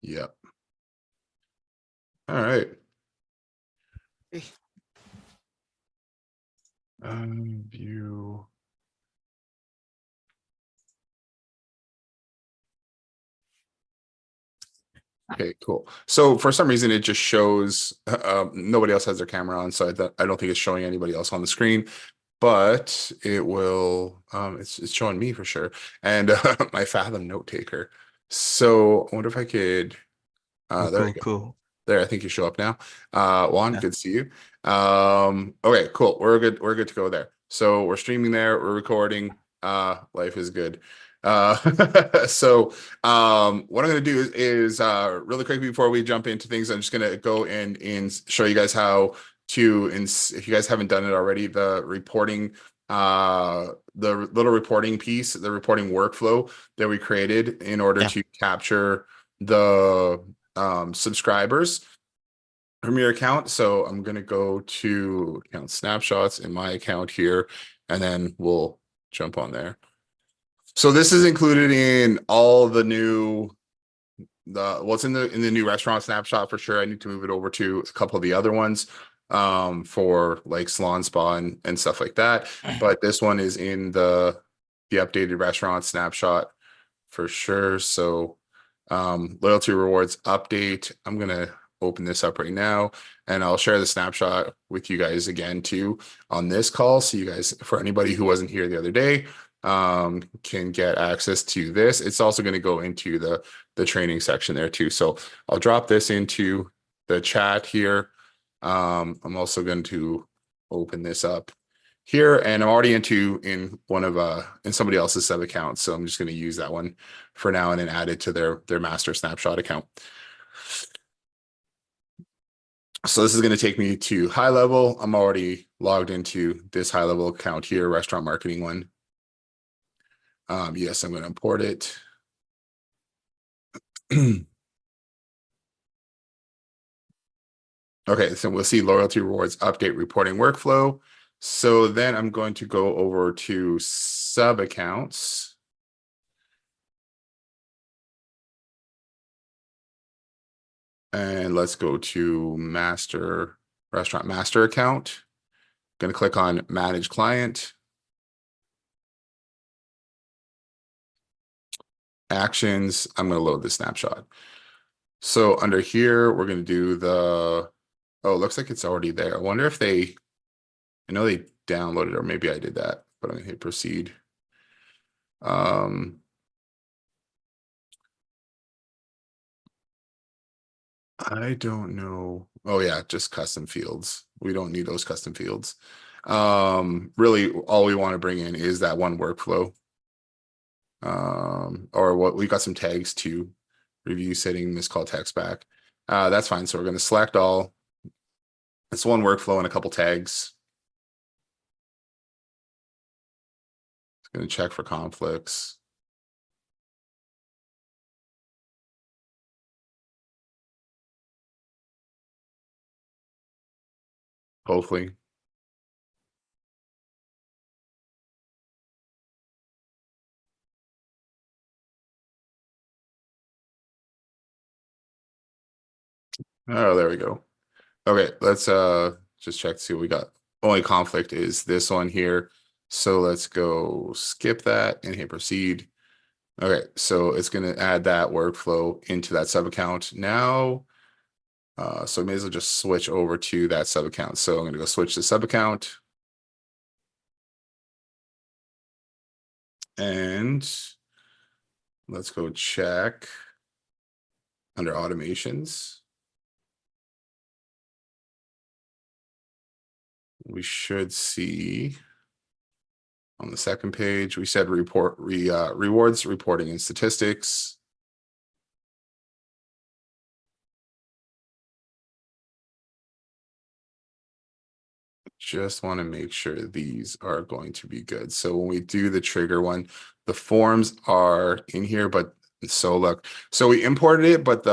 Yep. All right. Eh. View. Okay, cool. So for some reason, it just shows nobody else has their camera on, so I don't think it's showing anybody else on the screen, but it will. It's showing me for sure, and my Fathom note taker. So I wonder if I could. There we go. Cool. There, I think you show up now. Juan, Yeah. good to see you. Okay, cool. We're good. We're good to go there. So we're streaming there. We're recording. Life is good. So what I'm gonna do is really quick before we jump into things, I'm just gonna go and show you guys how to, and if you guys haven't done it already, the reporting, the little reporting piece, the reporting workflow that we created in order Yeah. to capture the subscribers from your account. So I'm going to go to account snapshots in my account here, and then we'll jump on there. So this is included in all the new, what's in the new restaurant snapshot for sure. I need to move it over to a couple of the other ones for like salon, spa, and stuff like that. But this one is in the updated restaurant snapshot for sure. So loyalty rewards update. I'm gonna open this up right now, and I'll share the snapshot with you guys again too on this call, so you guys, for anybody who wasn't here the other day, can get access to this. It's also going to go into the training section there too. So I'll drop this into the chat here. I'm also going to open this up here, and I'm already in one of in somebody else's sub account, so I'm just going to use that one for now and then add it to their master snapshot account. So this is going to take me to high level. I'm already logged into this high level account here, restaurant marketing one. Yes, I'm going to import it. Okay, so we'll see loyalty rewards update reporting workflow. So then I'm going to go over to sub accounts. And let's go to master, restaurant master account. Going to click on manage client. Actions, I'm going to load the snapshot. So under here, we're going to do the, oh, it looks like it's already there. I wonder if I know they downloaded, or maybe I did that, but I'm going to hit proceed. I don't know. Oh yeah, just custom fields. We don't need those custom fields. Really all we want to bring in is that one workflow. Or what, we got some tags to review setting this call text back. That's fine. So we're going to select all. It's one workflow and a couple tags. It's going to check for conflicts. Hopefully. Oh, there we go. Okay, let's just check to see what we got. Only conflict is this one here. So let's go skip that and hit proceed. Okay, so it's going to add that workflow into that sub account now. So I may as well just switch over to that sub account. So I'm going to go switch to sub account. And let's go check under automations. We should see on the second page, we said rewards, reporting, and statistics. Just want to make sure these are going to be good. So when we do the trigger one, the forms are in here, but so look, so we imported it, but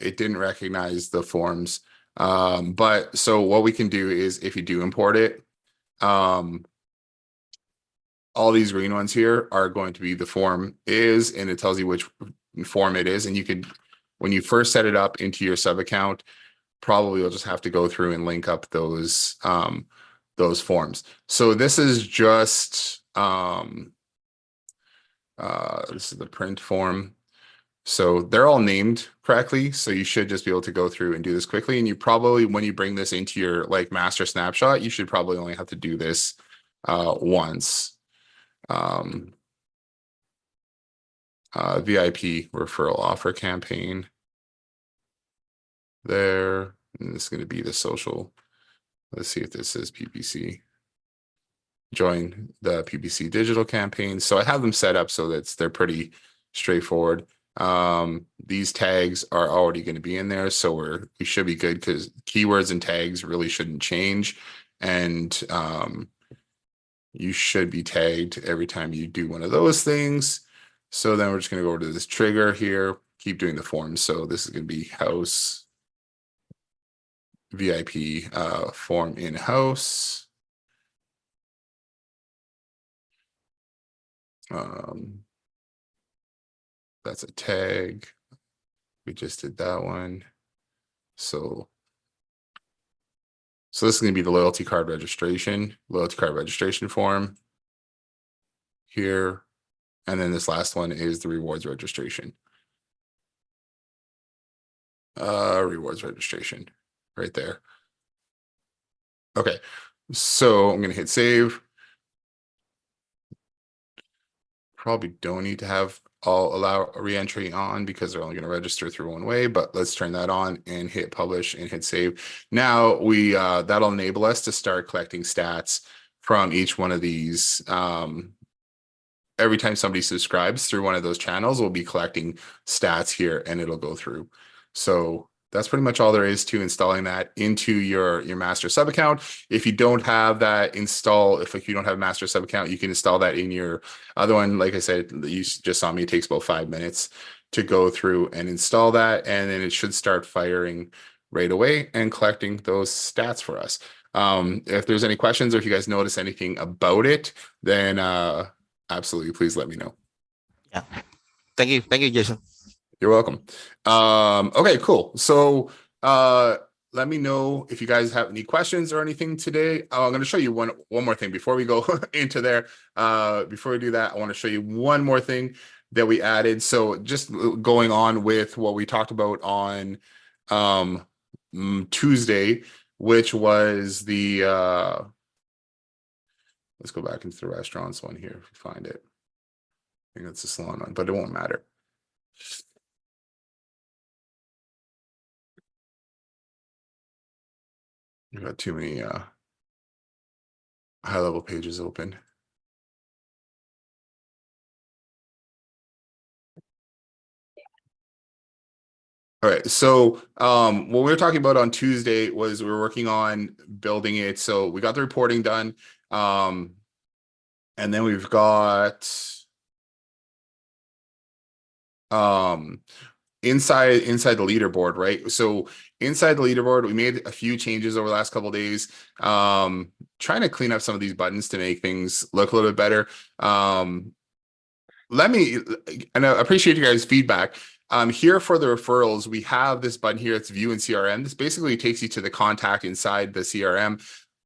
it didn't recognize the forms. But so what we can do is, if you do import it, all these green ones here are going to be the form is, and it tells you which form it is, and you can when you first set it up into your sub account, probably you'll just have to go through and link up those forms. So this is just this is the print form. So they're all named correctly. So you should just be able to go through and do this quickly. And you probably, when you bring this into your like master snapshot, you should probably only have to do this once. VIP referral offer campaign there. And this is going to be the social. Let's see if this is PPC. Join the PPC digital campaign. So I have them set up so that they're pretty straightforward. These tags are already going to be in there, so we should be good because keywords and tags really shouldn't change. And you should be tagged every time you do one of those things. So then we're just going to go over to this trigger here, keep doing the forms. So this is going to be house VIP form in house. That's a tag. We just did that one. So this is going to be the loyalty card registration form here. And then this last one is the rewards registration. Rewards registration right there. Okay, so I'm going to hit save. Probably don't need to have all allow re-entry on because they're only going to register through one way, but let's turn that on and hit publish and hit save. Now we that'll enable us to start collecting stats from each one of these. Every time somebody subscribes through one of those channels, we'll be collecting stats here and it'll go through. So that's pretty much all there is to installing that into your master sub account. If you don't have that install, if you don't have a master sub account, you can install that in your other one. Like I said, you just saw me, it takes about 5 minutes to go through and install that. And then it should start firing right away and collecting those stats for us. If there's any questions or if you guys notice anything about it, then absolutely, please let me know. Yeah. Thank you, Jason. You're welcome. Okay, cool. So let me know if you guys have any questions or anything today. I'm going to show you one more thing before we go into there. Before we do that, I want to show you one more thing that we added. So just going on with what we talked about on Tuesday, which was the let's go back into the restaurants one here if you find it. I think that's the salon one, but it won't matter. We've got too many high level pages open. All right, so what we were talking about on Tuesday was we were working on building it. So we got the reporting done. And then we've got inside the leaderboard, right? So inside the leaderboard, we made a few changes over the last couple of days, trying to clean up some of these buttons to make things look a little bit better. And I appreciate you guys' feedback. Here for the referrals, we have this button here. It's view in CRM. This basically takes you to the contact inside the CRM.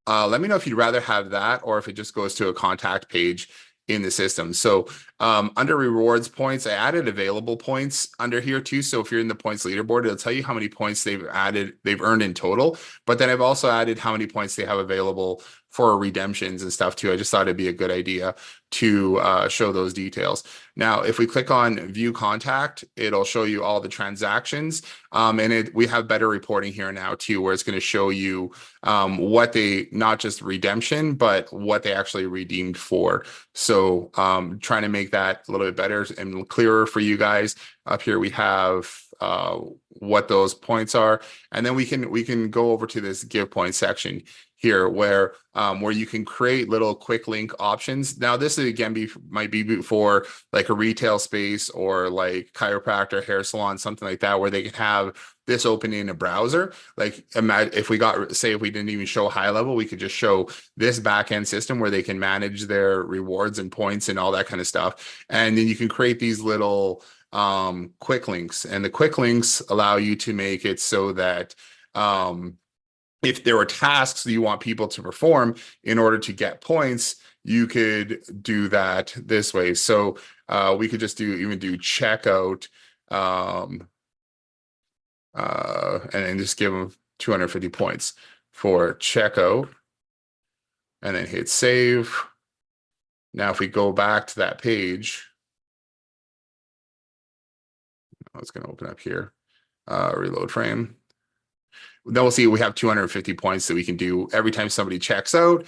Let me know if you'd rather have that or if it just goes to a contact page in the system. So under rewards points, I added available points under here too. So if you're in the points leaderboard, it'll tell you how many points they've earned in total. But then I've also added how many points they have available for redemptions and stuff too. I just thought it'd be a good idea to show those details. Now, if we click on view contact, it'll show you all the transactions. And we have better reporting here now too, where it's going to show you what they, not just redemption, but what they actually redeemed for. So trying to make that a little bit better and clearer for you guys. Up here we have what those points are, and then we can go over to this give point section here where you can create little quick link options. Now this again might be for like a retail space or like chiropractor, hair salon, something like that, where they can have this open in a browser. Like imagine if we didn't even show high level, we could just show this backend system where they can manage their rewards and points and all that kind of stuff. And then you can create these little quick links, and the quick links allow you to make it so that if there were tasks that you want people to perform in order to get points, you could do that this way. So we could just even do checkout, and then just give them 250 points for checkout, and then hit save. Now, if we go back to that page, it's going to open up here, reload frame. Then we'll see we have 250 points that we can do every time somebody checks out.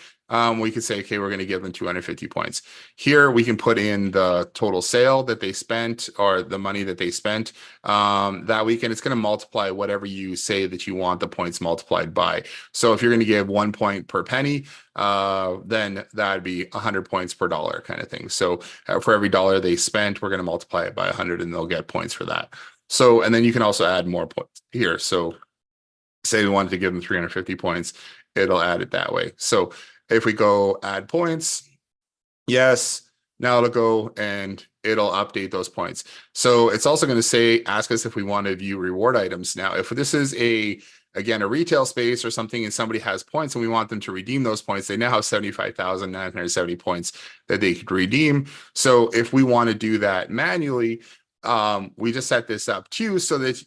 We could say, okay, we're going to give them 250 points. Here we can put in the total sale that they spent, or the money that they spent that week, and it's going to multiply whatever you say that you want the points multiplied by. So if you're going to give 1 point per penny, then that'd be 100 points per dollar kind of thing. So for every dollar they spent, we're going to multiply it by 100, and they'll get points for that. So, and then you can also add more points here. So say we wanted to give them 350 points, it'll add it that way. So if we go add points, yes, now it'll go and it'll update those points. So it's also going to say, ask us if we want to view reward items. Now, if this is again, a retail space or something, and somebody has points and we want them to redeem those points, they now have 75,970 points that they could redeem. So if we want to do that manually, we just set this up too, so that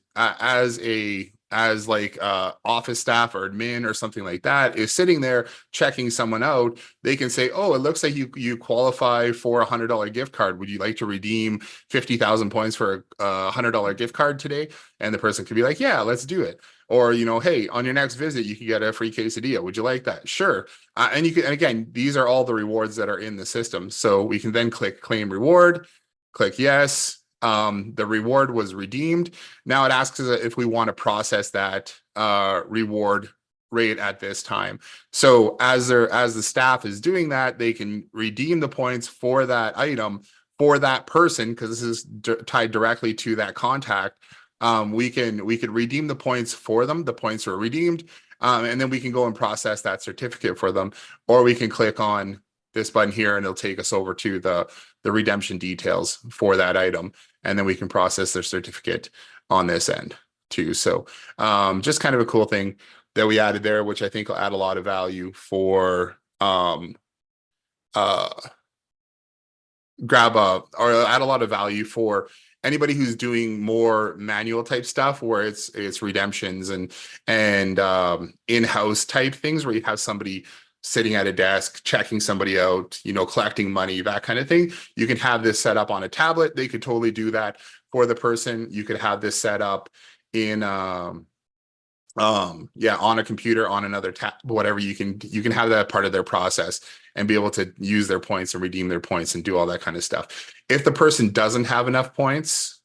as like office staff or admin or something like that is sitting there checking someone out, they can say, oh, it looks like you qualify for $100 gift card. Would you like to redeem 50,000 points for a $100 gift card today? And the person could be like, yeah, let's do it. Or, hey, on your next visit, you can get a free quesadilla. Would you like that? Sure. And you can, and again, these are all the rewards that are in the system. So we can then click claim reward, click yes. The reward was redeemed. Now it asks us if we want to process that reward rate at this time. So as the staff is doing that, they can redeem the points for that item for that person, because this is tied directly to that contact. We could redeem the points for them. The points are redeemed, and then we can go and process that certificate for them, or we can click on this button here and it'll take us over to the redemption details for that item, and then we can process their certificate on this end too. So just kind of a cool thing that we added there, which I think will add a lot of value for or add a lot of value for anybody who's doing more manual type stuff, where it's redemptions and in-house type things, where you have somebody sitting at a desk, checking somebody out, collecting money, that kind of thing. You can have this set up on a tablet. They could totally do that for the person. You could have this set up in on a computer, on another tab, whatever. You can have that part of their process and be able to use their points and redeem their points and do all that kind of stuff. If the person doesn't have enough points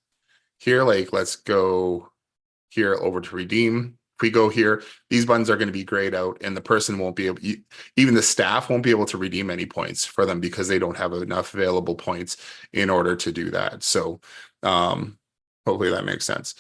here, like let's go here over to redeem. If we go here, these buttons are going to be grayed out, and the person won't be able, even the staff won't be able to redeem any points for them, because they don't have enough available points in order to do that. So hopefully that makes sense.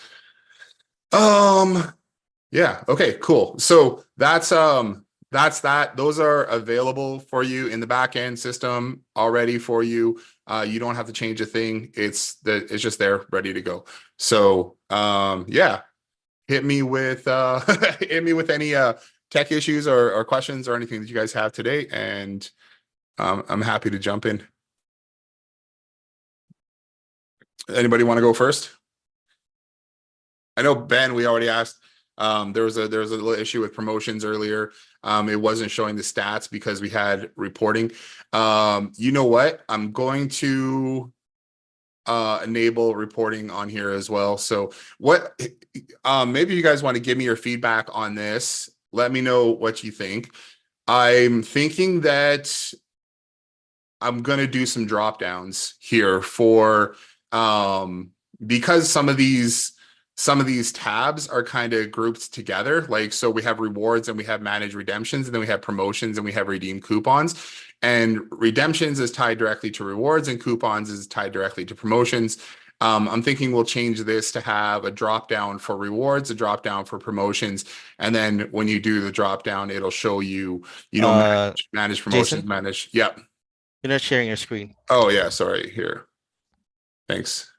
Yeah, okay, cool. So that's that. Those are available for you in the backend system already for you. You don't have to change a thing. It's just there ready to go. So yeah. Hit me with any tech issues or questions or anything that you guys have today, and I'm happy to jump in. Anybody want to go first? I know Ben, we already asked. There was a little issue with promotions earlier. It wasn't showing the stats because we had reporting. You know what? I'm going to enable reporting on here as well. So what maybe you guys want to give me your feedback on this. Let me know what you think. I'm thinking that I'm gonna do some drop downs here for because some of these tabs are kind of grouped together. Like, so we have rewards and we have managed redemptions, and then we have promotions and we have redeemed coupons. And redemptions is tied directly to rewards, and coupons is tied directly to promotions. I'm thinking we'll change this to have a drop down for rewards, a drop down for promotions, and then when you do the drop down, it'll show you, manage promotions, Jason, manage. Yep. you're not sharing your screen. Oh yeah, sorry. Here. Thanks.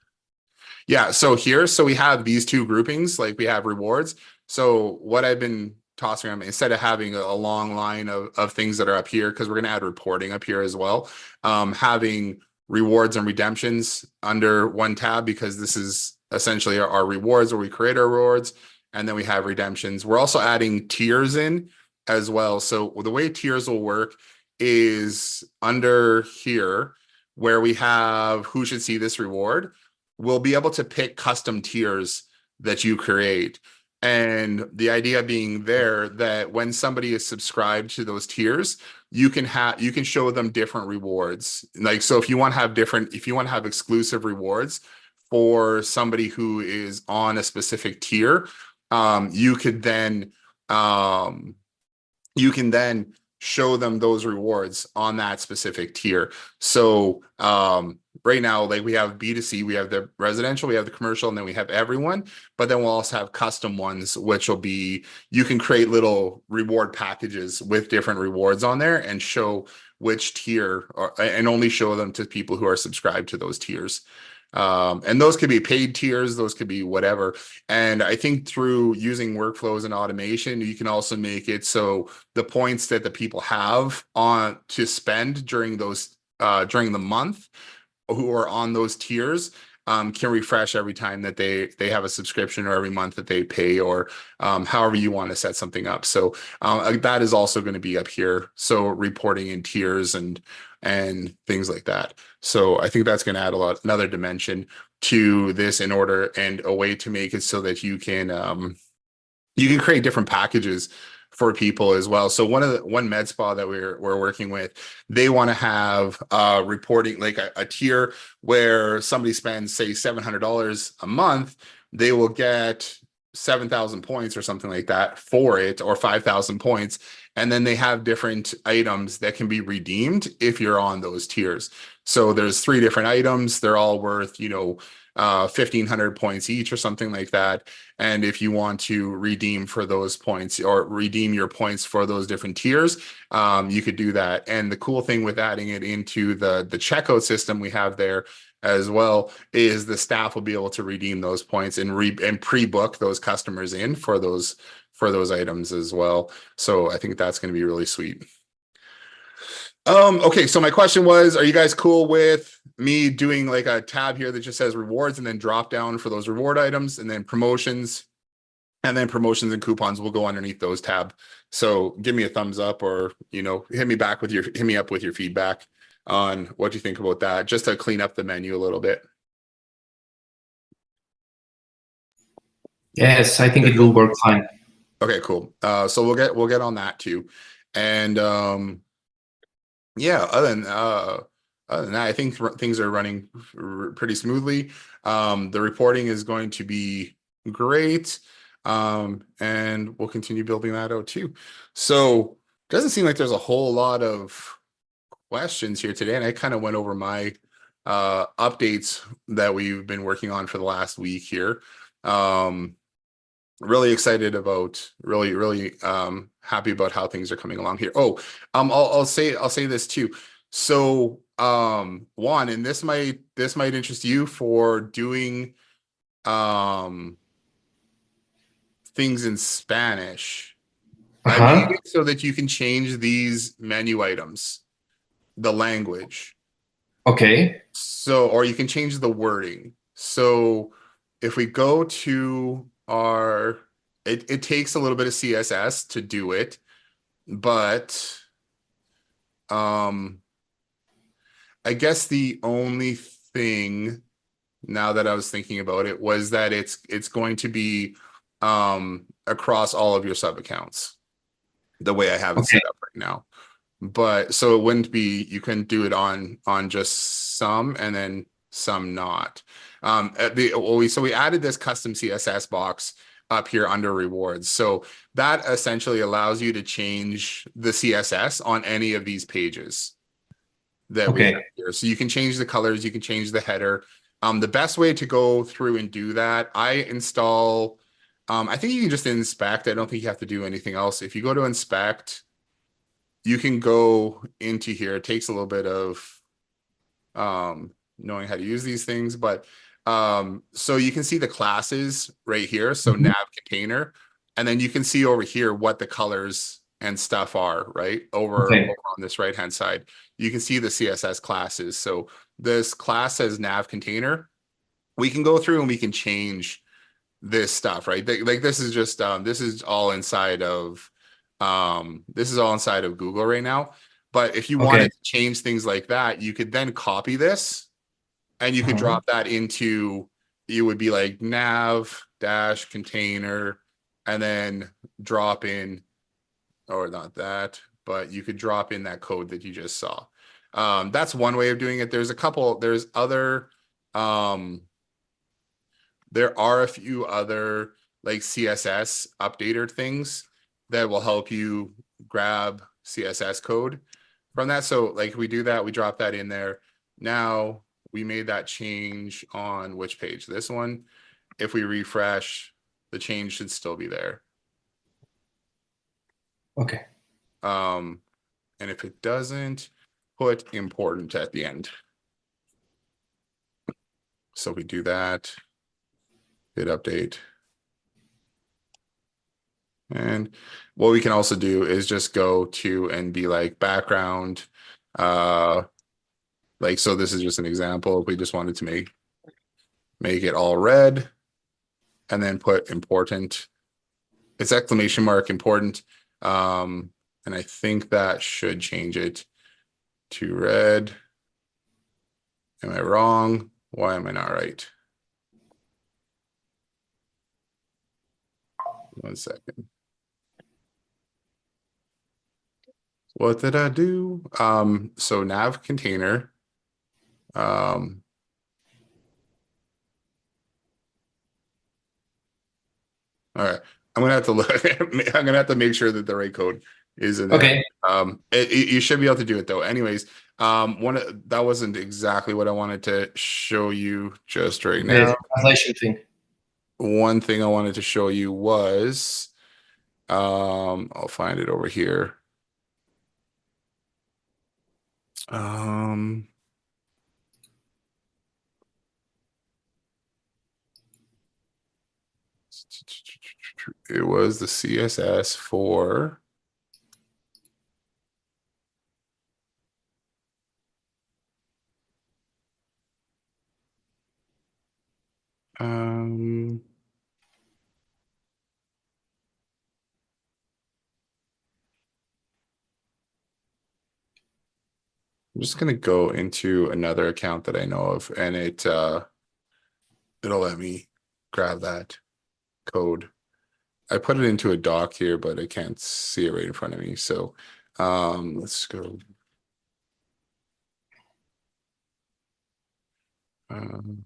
Yeah, so here, so we have these two groupings, like we have rewards. So what I've been tossing around, instead of having a long line of things that are up here, because we're going to add reporting up here as well, having rewards and redemptions under one tab, because this is essentially our rewards where we create our rewards, and then we have redemptions. We're also adding tiers in as well. So the way tiers will work is under here where we have who should see this reward, we'll be able to pick custom tiers that you create. And the idea being there that when somebody is subscribed to those tiers, you can show them different rewards. Like, so if you want to have exclusive rewards for somebody who is on a specific tier, you could then you can then show them those rewards on that specific tier. So right now, like we have B2C, we have the residential, we have the commercial, and then we have everyone. But then we'll also have custom ones, which will be, you can create little reward packages with different rewards on there and show which tier, and only show them to people who are subscribed to those tiers. And those could be paid tiers, those could be whatever. And I think through using workflows and automation, you can also make it so the points that the people have on to spend during those during the month who are on those tiers can refresh every time that they have a subscription, or every month that they pay, or however you want to set something up. So that is also going to be up here. So reporting in tiers and things like that. So I think that's going to add another dimension to this, in order, and a way to make it so that you can create different packages for people as well. So one med spa that we're working with, they want to have reporting, like a tier where somebody spends, say, $700 a month, they will get 7,000 points or something like that for it, or 5,000 points. And then they have different items that can be redeemed if you're on those tiers. So there's 3 different items. They're all worth, 1,500 points each or something like that. And if you want to redeem for those points, or redeem your points for those different tiers, you could do that. And the cool thing with adding it into the checkout system we have there as well is the staff will be able to redeem those points and pre-book those customers in for those items as well. So I think that's going to be really sweet. Okay, so my question was, are you guys cool with me doing like a tab here that just says rewards, and then drop down for those reward items, and then promotions, and coupons will go underneath those tab? So give me a thumbs up, or hit me up with your feedback on what you think about that, just to clean up the menu a little bit. Yes, I think it will work fine. Okay, cool. So we'll get on that too. And yeah, other than that, I think things are running pretty smoothly. The reporting is going to be great. And we'll continue building that out too. So doesn't seem like there's a whole lot of questions here today. And I kind of went over my updates that we've been working on for the last week here. Really excited about, really happy about how things are coming along here. I'll say this too. So Juan, and this might interest you, for doing things in Spanish. I made it so that you can change these menu items, the language. Okay. So, or you can change the wording. So if we go to our, it takes a little bit of CSS to do it, but I guess the only thing, now that I was thinking about it, was that it's going to be across all of your sub accounts, the way I have it set up right now. But so it wouldn't be, you can do it on just some, and then some not. So we added this custom CSS box up here under rewards. So that essentially allows you to change the CSS on any of these pages that we have here. So you can change the colors, you can change the header. The best way to go through and do that, I think you can just inspect. I don't think you have to do anything else. If you go to inspect, you can go into here. It takes a little bit of knowing how to use these things, but So you can see the classes right here. So Mhm. nav container, and then you can see over here what the colors and stuff are, right? Over Okay. on this right hand side, you can see the CSS classes. So this class says nav container. We can go through and we can change this stuff, right? Like this is just this is all inside of Google right now. But if you Okay. wanted to change things like that, you could then copy this and you could Mhm. drop that into, you would be like nav dash container and then drop in, or not that, but you could drop in that code that you just saw. That's one way of doing it. There's other, there are a few other like CSS updater things that will help you grab CSS code from that. So like we do that, we drop that in there. Now we made that change on which page? This one. If we refresh, the change should still be there. Okay. And if it doesn't, put important at the end. So we do that, hit update. And what we can also do is just go to and be like background. Like, so this is just an example. If we just wanted to make it all red and then put important, it's exclamation mark important. And I think that should change it to red. Am I wrong? Why am I not right? 1 second. What did I do? So nav container. All right. I'm gonna have to look. I'm gonna have to make sure that the right code is in there. Okay. You should be able to do it though. Anyways, that wasn't exactly what I wanted to show you just right now. The translation thing. One thing I wanted to show you was, I'll find it over here. It was the CSS for I'm just gonna go into another account that I know of, and it'll let me grab that code. I put it into a doc here, but I can't see it right in front of me. So let's go. Um,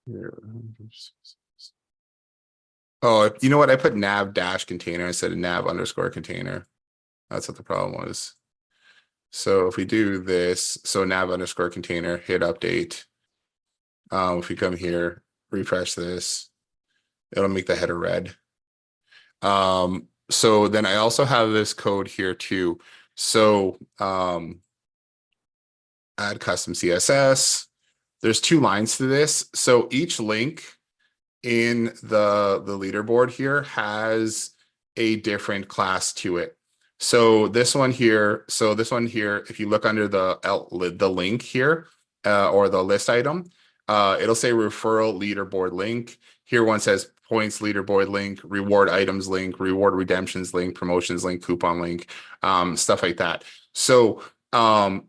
here. Oh, you know what? I put nav dash container instead of nav underscore container. That's what the problem was. So if we do this, so nav underscore container, hit update. If we come here, refresh this, it'll make the header red. So then I also have this code here too. So add custom CSS. There's 2 lines to this. So each link in the leaderboard here has a different class to it. So this one here, if you look under the link here, or the list item, it'll say referral leaderboard link. Here one says points leaderboard link, reward items link, reward redemptions link, promotions link, coupon link, stuff like that. So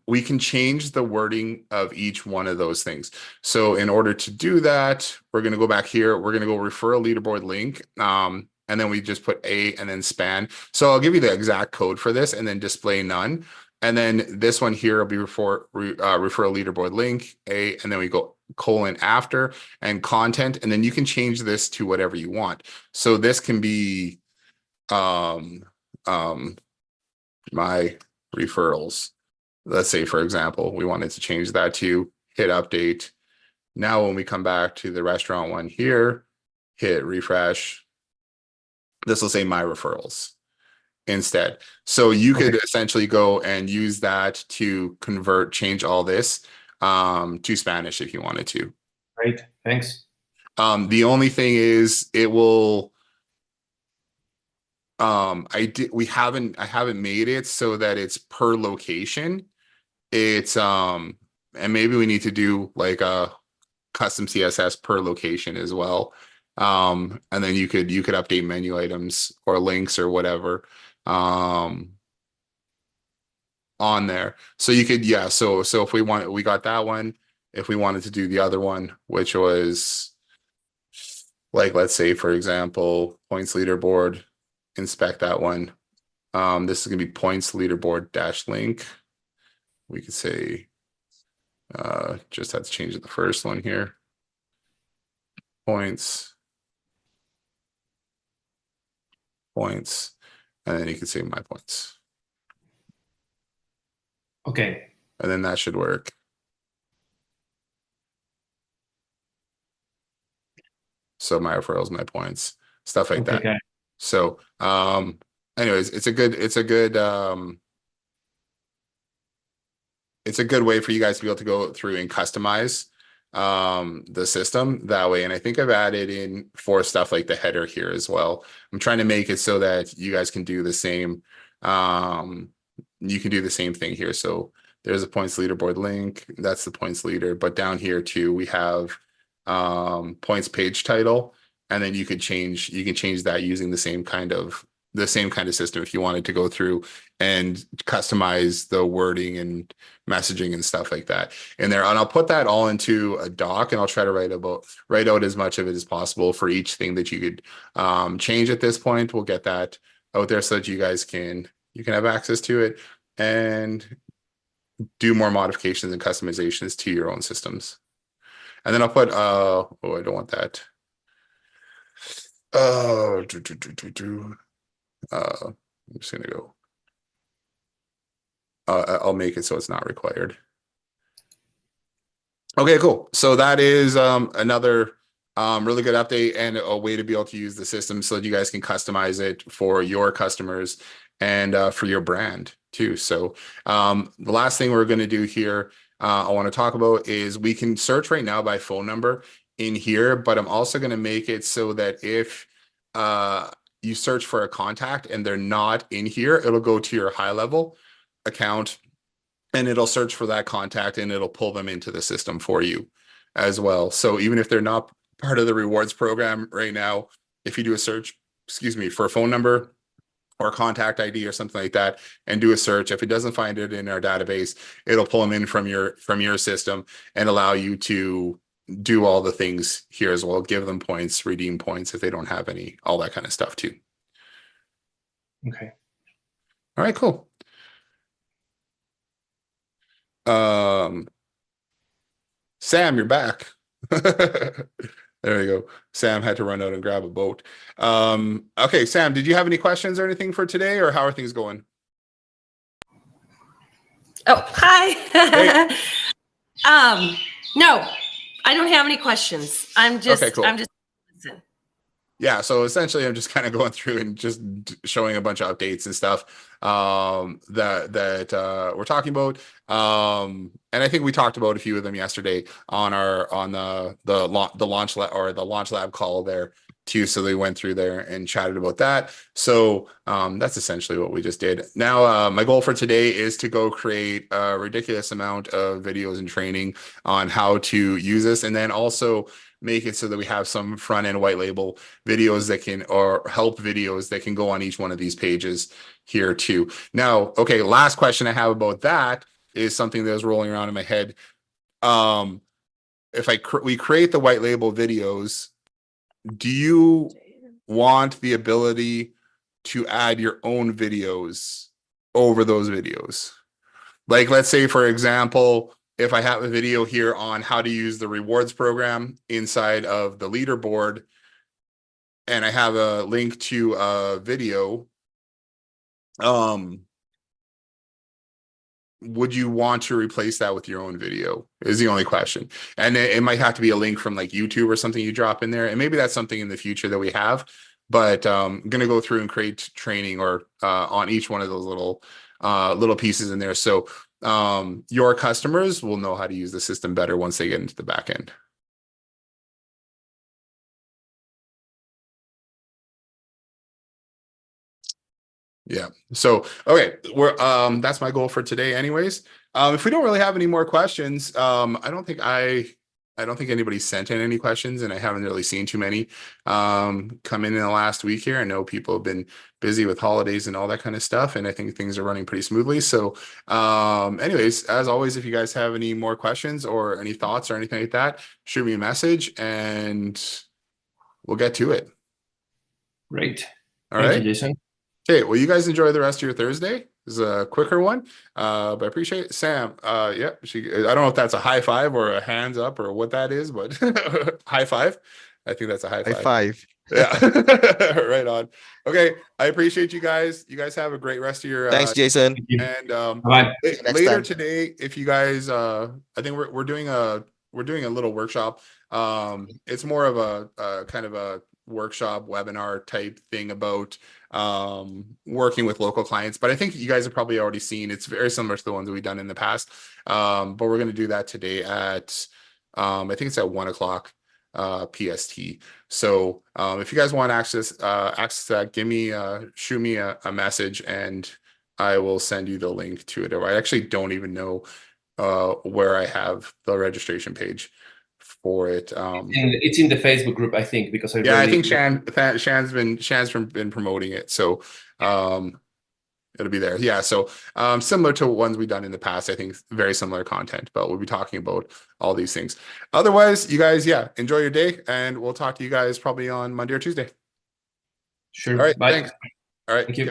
we can change the wording of each one of those things. So in order to do that, we're going to go back here. We're going to go referral leaderboard link. And then we just put A and then span. So I'll give you the exact code for this and then display none. And then this one here will be referral leaderboard link A, and then we go colon after and content. And then you can change this to whatever you want. So this can be my referrals. let's say, for example, we wanted to change that to hit update. Now, when we come back to the restaurant one here, hit refresh, this will say my referrals instead. So you could essentially go and use that to convert, change all this to Spanish if you wanted to. Great, thanks. The only thing is it will, I haven't made it so that it's per location. It's, and maybe we need to do like a custom CSS per location as well. And then you could update menu items or links or whatever on there. So you could, yeah. So if we got that one, if we wanted to do the other one, which was like, let's say, for example, points leaderboard, inspect that one. This is gonna be points leaderboard dash link. We could say, just have to change the first one here. Points, and then you can say my points. Okay. And then that should work. So my referrals, my points, stuff like that. Okay. So, anyways, it's a good way for you guys to be able to go through and customize the system that way. And I think I've added in for stuff like the header here as well. I'm trying to make it so that you guys can do the same. You can do the same thing here. So there's a points leaderboard link. That's the points leader. But down here too, we have points page title, and then you can change that using the same kind of system if you wanted to go through and customize the wording and messaging and stuff like that in there. And I'll put that all into a doc, and I'll try to write out as much of it as possible for each thing that you could change at this point. We'll get that out there so that you guys can have access to it and do more modifications and customizations to your own systems. And then I'll put oh, I don't want that. I'm just gonna go. I'll make it so it's not required. Okay, cool. So that is another really good update and a way to be able to use the system so that you guys can customize it for your customers and for your brand too. So the last thing we're going to do here I want to talk about is we can search right now by phone number in here, but I'm also going to make it so that if you search for a contact and they're not in here, it'll go to your high level account and it'll search for that contact and it'll pull them into the system for you as well. So even if they're not part of the rewards program right now, if you do a search, for a phone number or contact ID or something like that, and do a search, if it doesn't find it in our database, it'll pull them in from your system and allow you to do all the things here as well. Give them points, redeem points if they don't have any, all that kind of stuff too. Okay. All right, cool. Sam, you're back. There you go. Sam had to run out and grab a boat. Okay, Sam, did you have any questions or anything for today, or how are things going? Oh, hi. Hey. No, I don't have any questions. I'm just, Okay, cool. listen. Yeah, so essentially I'm just kind of going through and just showing a bunch of updates and stuff that we're talking about. And I think we talked about a few of them yesterday on the launch lab call there too. So they went through there and chatted about that. So that's essentially what we just did. Now my goal for today is to go create a ridiculous amount of videos and training on how to use this, and then also make it so that we have some front end white label videos that can, or help videos that can go on each one of these pages here too. Now, okay, last question I have about that is something that was rolling around in my head. If we create the white label videos, do you want the ability to add your own videos over those videos? Like, let's say, for example, if I have a video here on how to use the rewards program inside of the leaderboard, and I have a link to a video, would you want to replace that with your own video is the only question. And it might have to be a link from like YouTube or something you drop in there. And maybe that's something in the future that we have, but I'm going to go through and create training or on each one of those little pieces in there. So your customers will know how to use the system better once they get into the back end. Yeah. So, okay, that's my goal for today anyways. If we don't really have any more questions, I don't think anybody sent in any questions, and I haven't really seen too many come in the last week here. I know people have been busy with holidays and all that kind of stuff, and I think things are running pretty smoothly. So, anyways, as always, if you guys have any more questions or any thoughts or anything like that, shoot me a message and we'll get to it. Great. All Thank right. you, Jason. Okay, well, you guys enjoy the rest of your Thursday. This is a quicker one, but I appreciate it. Sam, yeah, I don't know if that's a high five or a hands up or what that is, but high five. I think that's a high High five. five. Yeah, right on. Okay, I appreciate you guys. You guys have a great rest of your Thanks, Jason. Thank you. and Bye. Next later time. today, if you guys I think we're doing a little workshop. It's more of a kind of a workshop webinar type thing about working with local clients, but I think you guys have probably already seen it's very similar to the ones that we've done in the past. But we're going to do that today at I think it's at 1 o'clock PST. So if you guys want access that, shoot me a message and I will send you the link to it. I actually don't even know where I have the registration page for it. It's in the Facebook group, I think, because I I think Shan's been promoting it, so it'll be there. Yeah, so similar to ones we've done in the past, I think very similar content, but we'll be talking about all these things. Otherwise, you guys, enjoy your day, and we'll talk to you guys probably on Monday or Tuesday. Sure. All right, Bye. thanks. All right, Thank you.